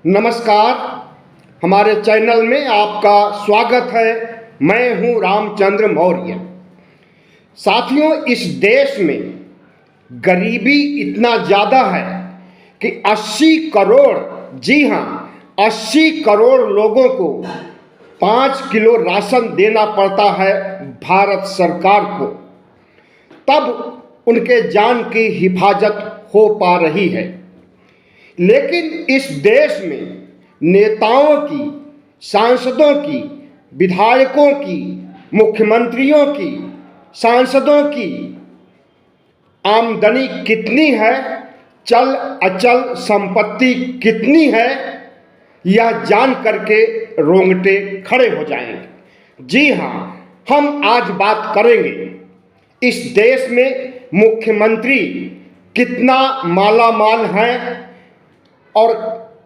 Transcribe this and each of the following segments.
नमस्कार। हमारे चैनल में आपका स्वागत है। मैं हूं रामचंद्र मौर्य। साथियों, इस देश में गरीबी इतना ज़्यादा है कि 80 करोड़, जी हाँ 80 करोड़ लोगों को 5 किलो राशन देना पड़ता है भारत सरकार को, तब उनके जान की हिफाजत हो पा रही है। लेकिन इस देश में नेताओं की, सांसदों की, विधायकों की, मुख्यमंत्रियों की, सांसदों की आमदनी कितनी है, चल अचल संपत्ति कितनी है, यह जान करके रोंगटे खड़े हो जाएंगे। जी हाँ, हम आज बात करेंगे इस देश में मुख्यमंत्री कितना मालामाल है और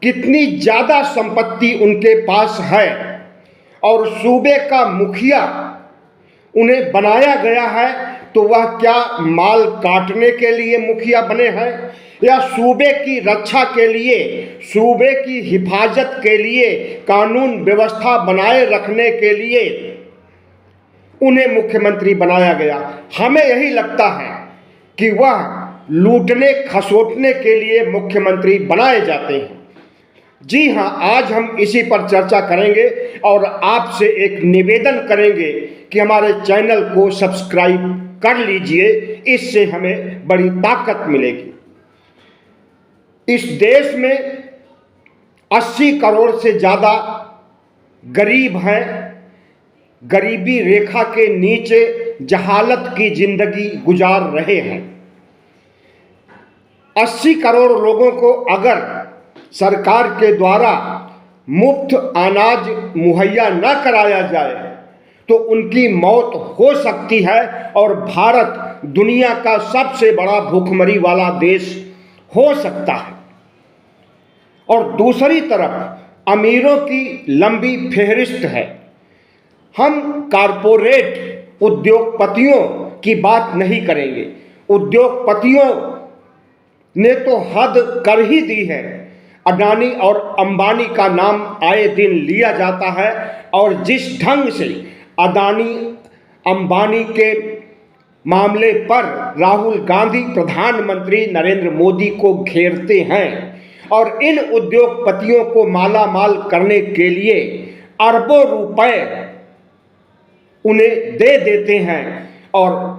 कितनी ज़्यादा संपत्ति उनके पास है, और सूबे का मुखिया उन्हें बनाया गया है तो वह क्या माल काटने के लिए मुखिया बने हैं या सूबे की रक्षा के लिए, सूबे की हिफाजत के लिए, कानून व्यवस्था बनाए रखने के लिए उन्हें मुख्यमंत्री बनाया गया। हमें यही लगता है कि वह लूटने खसोटने के लिए मुख्यमंत्री बनाए जाते हैं। जी हाँ, आज हम इसी पर चर्चा करेंगे और आपसे एक निवेदन करेंगे कि हमारे चैनल को सब्सक्राइब कर लीजिए, इससे हमें बड़ी ताकत मिलेगी। इस देश में 80 करोड़ से ज़्यादा गरीब हैं, गरीबी रेखा के नीचे जहालत की जिंदगी गुजार रहे हैं। 80 करोड़ लोगों को अगर सरकार के द्वारा मुफ्त अनाज मुहैया न कराया जाए तो उनकी मौत हो सकती है और भारत दुनिया का सबसे बड़ा भूखमरी वाला देश हो सकता है। और दूसरी तरफ अमीरों की लंबी फेहरिस्त है। हम कारपोरेट उद्योगपतियों की बात नहीं करेंगे। उद्योगपतियों ने तो हद कर ही दी है। अडानी और अंबानी का नाम आए दिन लिया जाता है और जिस ढंग से अडानी अंबानी के मामले पर राहुल गांधी प्रधानमंत्री नरेंद्र मोदी को घेरते हैं और इन उद्योगपतियों को माला माल करने के लिए अरबों रुपए उन्हें दे देते हैं, और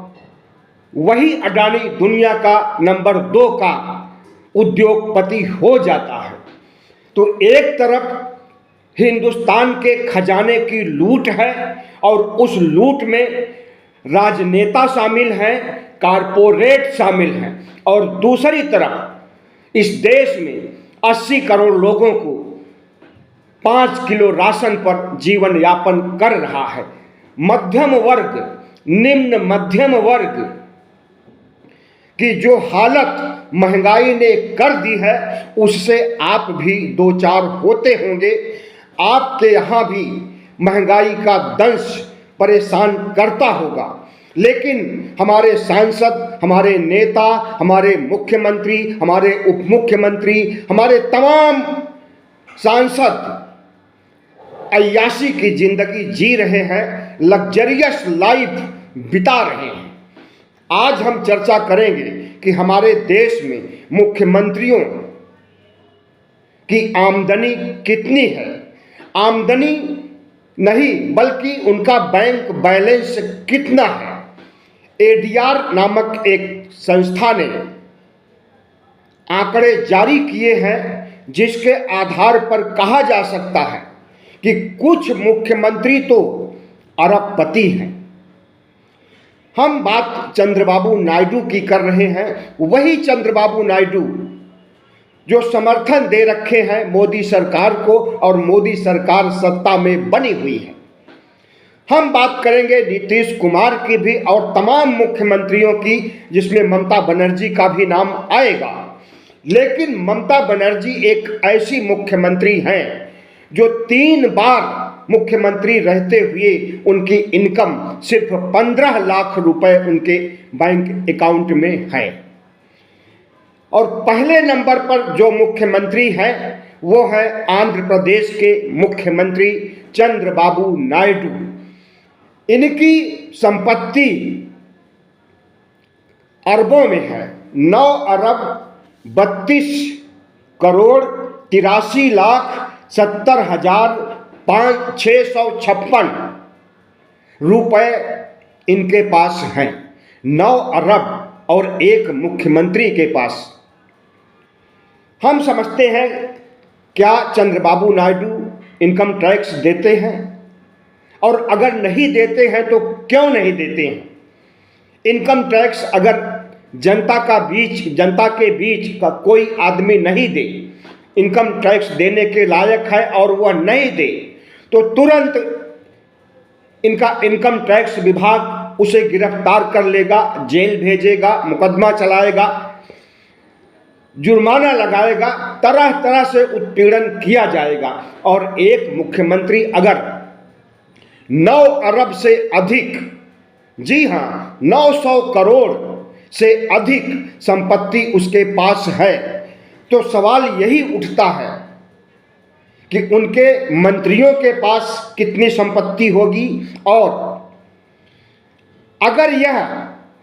वही अडानी दुनिया का नंबर 2 का उद्योगपति हो जाता है। तो एक तरफ हिंदुस्तान के खजाने की लूट है और उस लूट में राजनेता शामिल हैं, कारपोरेट शामिल हैं, और दूसरी तरफ इस देश में 80 करोड़ लोगों को 5 किलो राशन पर जीवन यापन कर रहा है। मध्यम वर्ग, निम्न मध्यम वर्ग की जो हालत महंगाई ने कर दी है, उससे आप भी दो चार होते होंगे। आपके यहाँ भी महंगाई का दंश परेशान करता होगा, लेकिन हमारे सांसद, हमारे नेता, हमारे मुख्यमंत्री, हमारे उप मुख्यमंत्री, हमारे तमाम सांसद अय्याशी की जिंदगी जी रहे हैं, लग्जरियस लाइफ बिता रहे हैं। आज हम चर्चा करेंगे कि हमारे देश में मुख्यमंत्रियों की आमदनी कितनी है। आमदनी नहीं बल्कि उनका बैंक बैलेंस कितना है। एडीआर नामक एक संस्था ने आंकड़े जारी किए हैं जिसके आधार पर कहा जा सकता है कि कुछ मुख्यमंत्री तो अरबपति हैं। हम बात चंद्रबाबू नायडू की कर रहे हैं, वही चंद्रबाबू नायडू जो समर्थन दे रखे हैं मोदी सरकार को और मोदी सरकार सत्ता में बनी हुई है। हम बात करेंगे नीतीश कुमार की भी और तमाम मुख्यमंत्रियों की, जिसमें ममता बनर्जी का भी नाम आएगा। लेकिन ममता बनर्जी एक ऐसी मुख्यमंत्री हैं जो 3 बार मुख्यमंत्री रहते हुए उनकी इनकम सिर्फ 15 लाख रुपए उनके बैंक अकाउंट में है। और पहले नंबर पर जो मुख्यमंत्री हैं वो है आंध्र प्रदेश के मुख्यमंत्री चंद्रबाबू नायडू। इनकी संपत्ति अरबों में है। 9 अरब 32 करोड़ 83 लाख 70,656 रुपए इनके पास हैं। 9 अरब और एक मुख्यमंत्री के पास। हम समझते हैं, क्या चंद्रबाबू नायडू इनकम टैक्स देते हैं? और अगर नहीं देते हैं तो क्यों नहीं देते हैं? इनकम टैक्स अगर जनता के बीच का कोई आदमी नहीं दे, इनकम टैक्स देने के लायक है और वह नहीं दे, तो तुरंत इनका इनकम टैक्स विभाग उसे गिरफ्तार कर लेगा, जेल भेजेगा, मुकदमा चलाएगा, जुर्माना लगाएगा, तरह तरह से उत्पीड़न किया जाएगा। और एक मुख्यमंत्री अगर 9 अरब से अधिक, जी हाँ 900 करोड़ से अधिक संपत्ति उसके पास है, तो सवाल यही उठता है कि उनके मंत्रियों के पास कितनी संपत्ति होगी। और अगर यह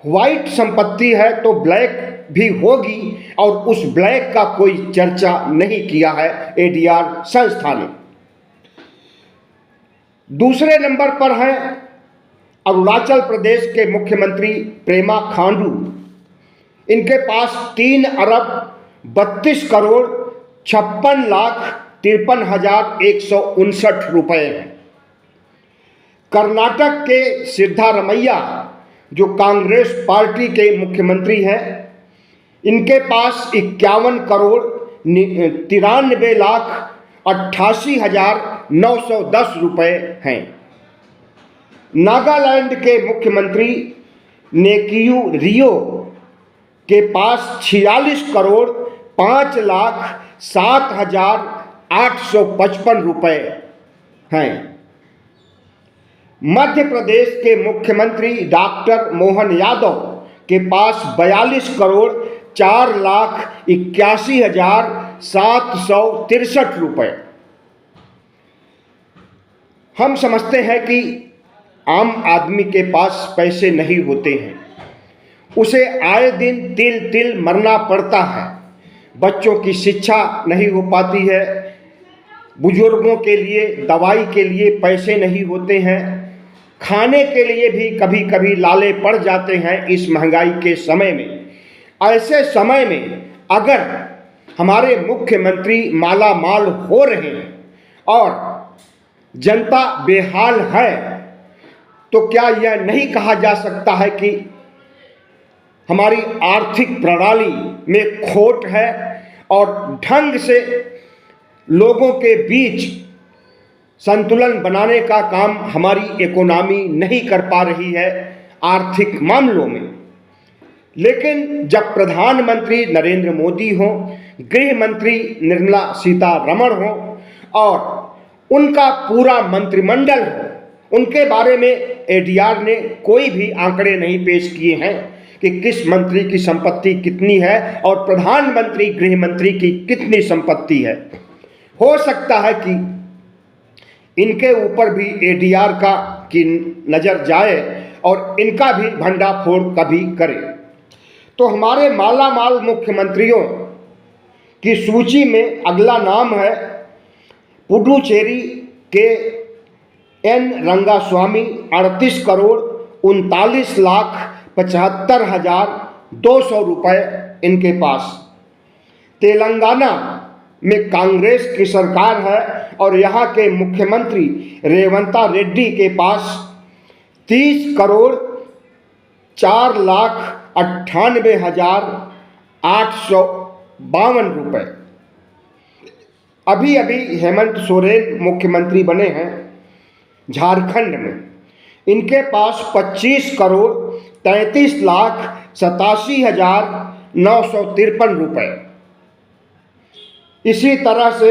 व्हाइट संपत्ति है तो ब्लैक भी होगी, और उस ब्लैक का कोई चर्चा नहीं किया है एडीआर संस्था ने। दूसरे नंबर पर हैं अरुणाचल प्रदेश के मुख्यमंत्री पेमा खांडू। इनके पास 3 अरब 32 करोड़ 56 लाख 53,159 रुपए हैं। कर्नाटक के सिद्धारमैया जो कांग्रेस पार्टी के मुख्यमंत्री हैं, इनके पास 51 करोड़ 93 लाख 88,910 रुपए हैं। नागालैंड के मुख्यमंत्री नेकियू रियो के पास 46 करोड़ 5 लाख 7,855 रुपए हैं। मध्य प्रदेश के मुख्यमंत्री डॉक्टर मोहन यादव के पास 42 करोड़ 4 लाख 81,763 रुपए। हम समझते हैं कि आम आदमी के पास पैसे नहीं होते हैं, उसे आए दिन तिल तिल मरना पड़ता है। बच्चों की शिक्षा नहीं हो पाती है, बुजुर्गों के लिए दवाई के लिए पैसे नहीं होते हैं, खाने के लिए भी कभी कभी लाले पड़ जाते हैं इस महंगाई के समय में। ऐसे समय में अगर हमारे मुख्यमंत्री माला माल हो रहे हैं और जनता बेहाल है, तो क्या यह नहीं कहा जा सकता है कि हमारी आर्थिक प्रणाली में खोट है और ढंग से लोगों के बीच संतुलन बनाने का काम हमारी इकोनॉमी नहीं कर पा रही है आर्थिक मामलों में। लेकिन जब प्रधानमंत्री नरेंद्र मोदी हों, गृह मंत्री निर्मला सीतारमण हों और उनका पूरा मंत्रिमंडल हो, उनके बारे में एडीआर ने कोई भी आंकड़े नहीं पेश किए हैं कि किस मंत्री की संपत्ति कितनी है और प्रधानमंत्री गृह मंत्री की कितनी संपत्ति है। हो सकता है कि इनके ऊपर भी एडीआर की नज़र जाए और इनका भी भंडाफोड़ कभी करे। तो हमारे माला माल मुख्यमंत्रियों की सूची में अगला नाम है पुडुचेरी के एन रंगास्वामी। 38 करोड़ 39 लाख 75,200 रुपए इनके पास। तेलंगाना में कांग्रेस की सरकार है और यहाँ के मुख्यमंत्री रेवंता रेड्डी के पास 30 करोड़ 4 लाख 98,852 रुपए। अभी अभी हेमंत सोरेन मुख्यमंत्री बने हैं झारखंड में। इनके पास 25 करोड़ 33 लाख 87,953 रुपए। इसी तरह से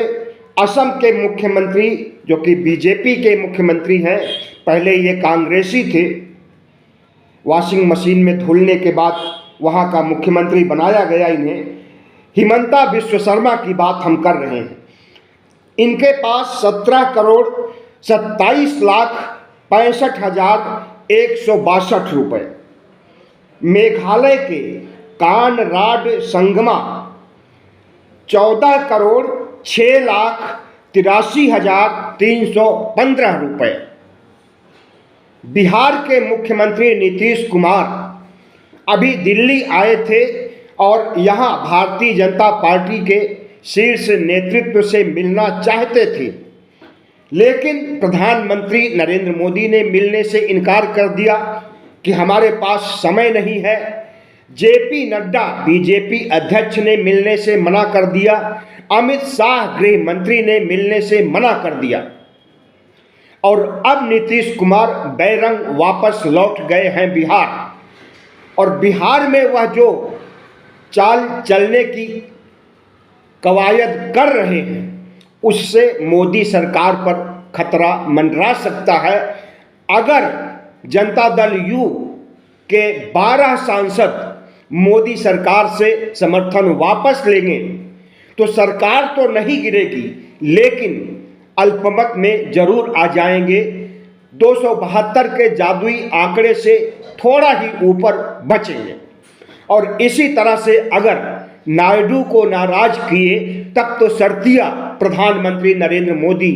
असम के मुख्यमंत्री जो कि बीजेपी के मुख्यमंत्री हैं, पहले ये कांग्रेसी थे, वॉशिंग मशीन में धुलने के बाद वहाँ का मुख्यमंत्री बनाया गया इन्हें। हिमंता बिश्व शर्मा की बात हम कर रहे हैं। इनके पास 17,27,65,162 रुपये। मेघालय के कानराड संगमा 14,06,83,315 रुपये। बिहार के मुख्यमंत्री नीतीश कुमार अभी दिल्ली आए थे और यहाँ भारतीय जनता पार्टी के शीर्ष नेतृत्व से मिलना चाहते थे, लेकिन प्रधानमंत्री नरेंद्र मोदी ने मिलने से इनकार कर दिया कि हमारे पास समय नहीं है। जेपी नड्डा बीजेपी अध्यक्ष ने मिलने से मना कर दिया। अमित शाह गृह मंत्री ने मिलने से मना कर दिया और अब नीतीश कुमार बैरंग वापस लौट गए हैं बिहार। और बिहार में वह जो चाल चलने की कवायद कर रहे हैं, उससे मोदी सरकार पर खतरा मंडरा सकता है। अगर जनता दल यू के 12 सांसद मोदी सरकार से समर्थन वापस लेंगे तो सरकार तो नहीं गिरेगी, लेकिन अल्पमत में जरूर आ जाएंगे। 272 के जादुई आंकड़े से थोड़ा ही ऊपर बचेंगे। और इसी तरह से अगर नायडू को नाराज किए तब तो शर्तिया प्रधानमंत्री नरेंद्र मोदी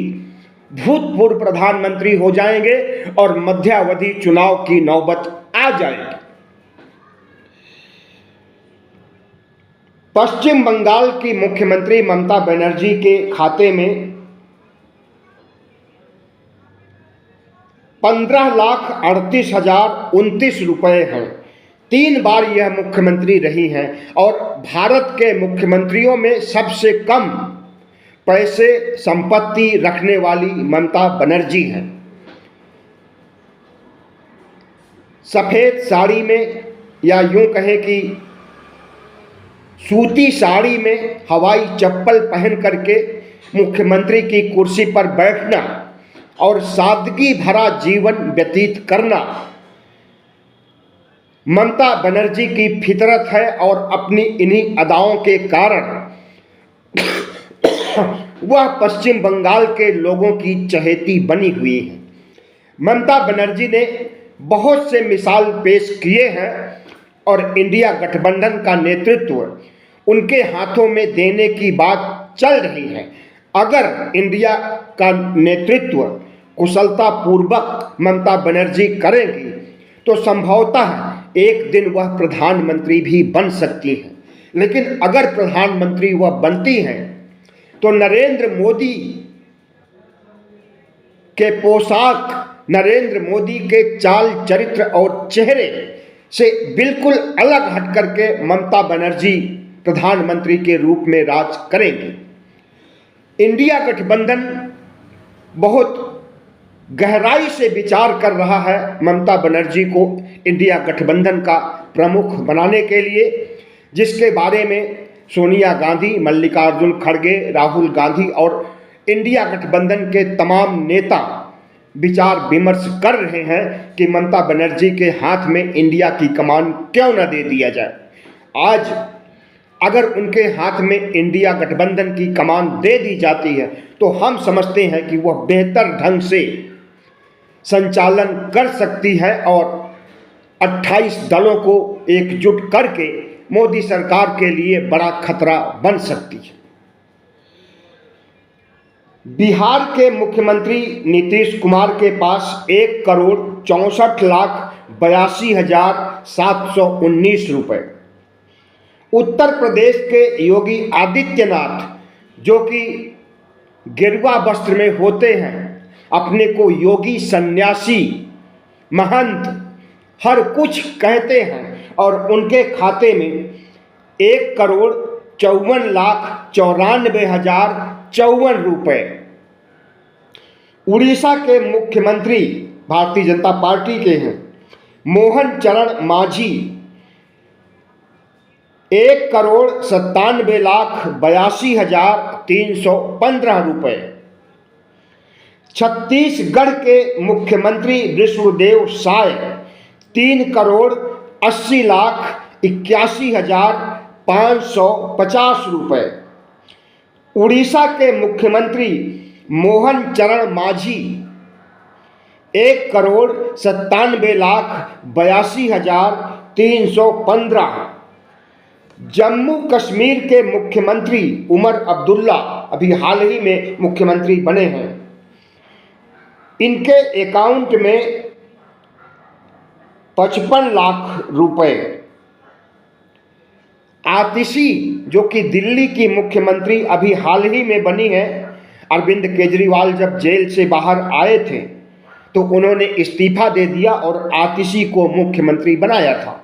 भूतपूर्व प्रधानमंत्री हो जाएंगे और मध्यावधि चुनाव की नौबत आ जाएगी। पश्चिम बंगाल की मुख्यमंत्री ममता बनर्जी के खाते में 15,38,029 रुपये हैं। 3 बार यह मुख्यमंत्री रही हैं और भारत के मुख्यमंत्रियों में सबसे कम पैसे संपत्ति रखने वाली ममता बनर्जी हैं। सफ़ेद साड़ी में या यूं कहें कि सूती साड़ी में हवाई चप्पल पहन करके मुख्यमंत्री की कुर्सी पर बैठना और सादगी भरा जीवन व्यतीत करना ममता बनर्जी की फितरत है और अपनी इन्हीं अदाओं के कारण वह पश्चिम बंगाल के लोगों की चहेती बनी हुई है। ममता बनर्जी ने बहुत से मिसाल पेश किए हैं और इंडिया गठबंधन का नेतृत्व उनके हाथों में देने की बात चल रही है। अगर इंडिया का नेतृत्व कुशलतापूर्वक ममता बनर्जी करेंगी तो संभवतः एक दिन वह प्रधानमंत्री भी बन सकती हैं। लेकिन अगर प्रधानमंत्री वह बनती हैं तो नरेंद्र मोदी के पोशाक, नरेंद्र मोदी के चाल चरित्र और चेहरे से बिल्कुल अलग हट करके ममता बनर्जी प्रधानमंत्री के रूप में राज करेंगे। इंडिया गठबंधन बहुत गहराई से विचार कर रहा है ममता बनर्जी को इंडिया गठबंधन का प्रमुख बनाने के लिए, जिसके बारे में सोनिया गांधी, मल्लिकार्जुन खड़गे, राहुल गांधी और इंडिया गठबंधन के तमाम नेता विचार विमर्श कर रहे हैं कि ममता बनर्जी के हाथ में इंडिया की कमान क्यों न दे दिया जाए। आज अगर उनके हाथ में इंडिया गठबंधन की कमान दे दी जाती है तो हम समझते हैं कि वह बेहतर ढंग से संचालन कर सकती है और 28 दलों को एकजुट करके मोदी सरकार के लिए बड़ा खतरा बन सकती है। बिहार के मुख्यमंत्री नीतीश कुमार के पास 1,64,82,719 रुपये। उत्तर प्रदेश के योगी आदित्यनाथ, जो कि गेरुआ वस्त्र में होते हैं, अपने को योगी सन्यासी महंत हर कुछ कहते हैं और उनके खाते में 1,54,94,054 रुपये। उड़ीसा के मुख्यमंत्री भारतीय जनता पार्टी के हैं मोहन चरण मांझी 1,97,82,315 रुपये। छत्तीसगढ़ के मुख्यमंत्री विष्णुदेव साय 3,80,81,550 रुपये। उड़ीसा के मुख्यमंत्री मोहन चरण मांझी 1,97,82,315। जम्मू कश्मीर के मुख्यमंत्री उमर अब्दुल्ला अभी हाल ही में मुख्यमंत्री बने हैं, इनके अकाउंट में 55 लाख रुपए। आतिशी जो कि दिल्ली की मुख्यमंत्री अभी हाल ही में बनी है, अरविंद केजरीवाल जब जेल से बाहर आए थे तो उन्होंने इस्तीफा दे दिया और आतिशी को मुख्यमंत्री बनाया था।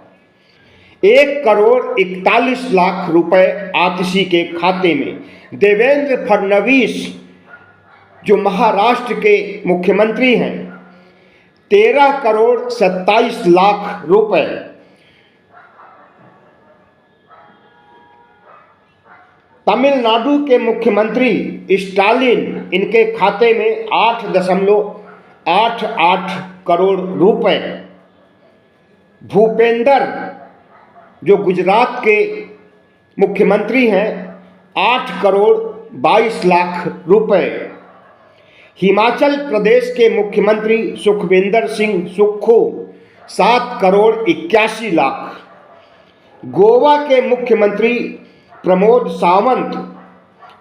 1,41,00,000 रुपए आतिशी के खाते में। देवेंद्र फडणवीस जो महाराष्ट्र के मुख्यमंत्री हैं, 13,27,00,000 रुपए। तमिलनाडु के मुख्यमंत्री स्टालिन, इनके खाते में 8.88 करोड़ रुपए। भूपेंद्र जो गुजरात के मुख्यमंत्री हैं, 8,22,00,000 रुपए। हिमाचल प्रदेश के मुख्यमंत्री सुखविंदर सिंह सुक्खू 7,81,00,000। गोवा के मुख्यमंत्री प्रमोद सावंत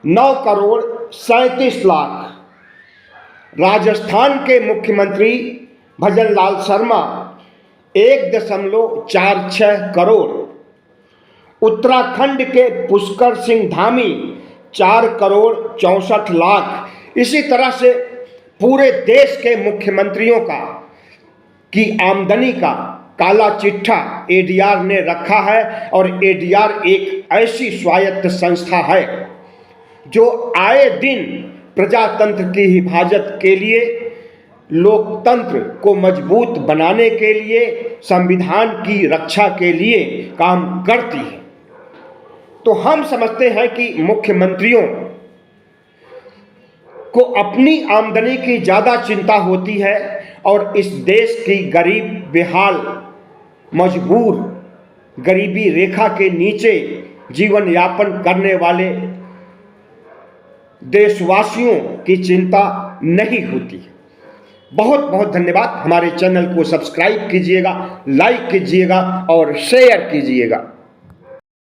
9,37,00,000। राजस्थान के मुख्यमंत्री भजनलाल शर्मा 1.46 करोड़। उत्तराखंड के पुष्कर सिंह धामी 4,64,00,000। इसी तरह से पूरे देश के मुख्यमंत्रियों की आमदनी का काला चिट्ठा एडीआर ने रखा है। और एडीआर एक ऐसी स्वायत्त संस्था है जो आए दिन प्रजातंत्र की हिफाजत के लिए, लोकतंत्र को मजबूत बनाने के लिए, संविधान की रक्षा के लिए काम करती है। तो हम समझते हैं कि मुख्यमंत्रियों को अपनी आमदनी की ज़्यादा चिंता होती है और इस देश की गरीब, बेहाल, मजबूर, गरीबी रेखा के नीचे जीवन यापन करने वाले देशवासियों की चिंता नहीं होती है। बहुत बहुत धन्यवाद। हमारे चैनल को सब्सक्राइब कीजिएगा, लाइक कीजिएगा और शेयर कीजिएगा।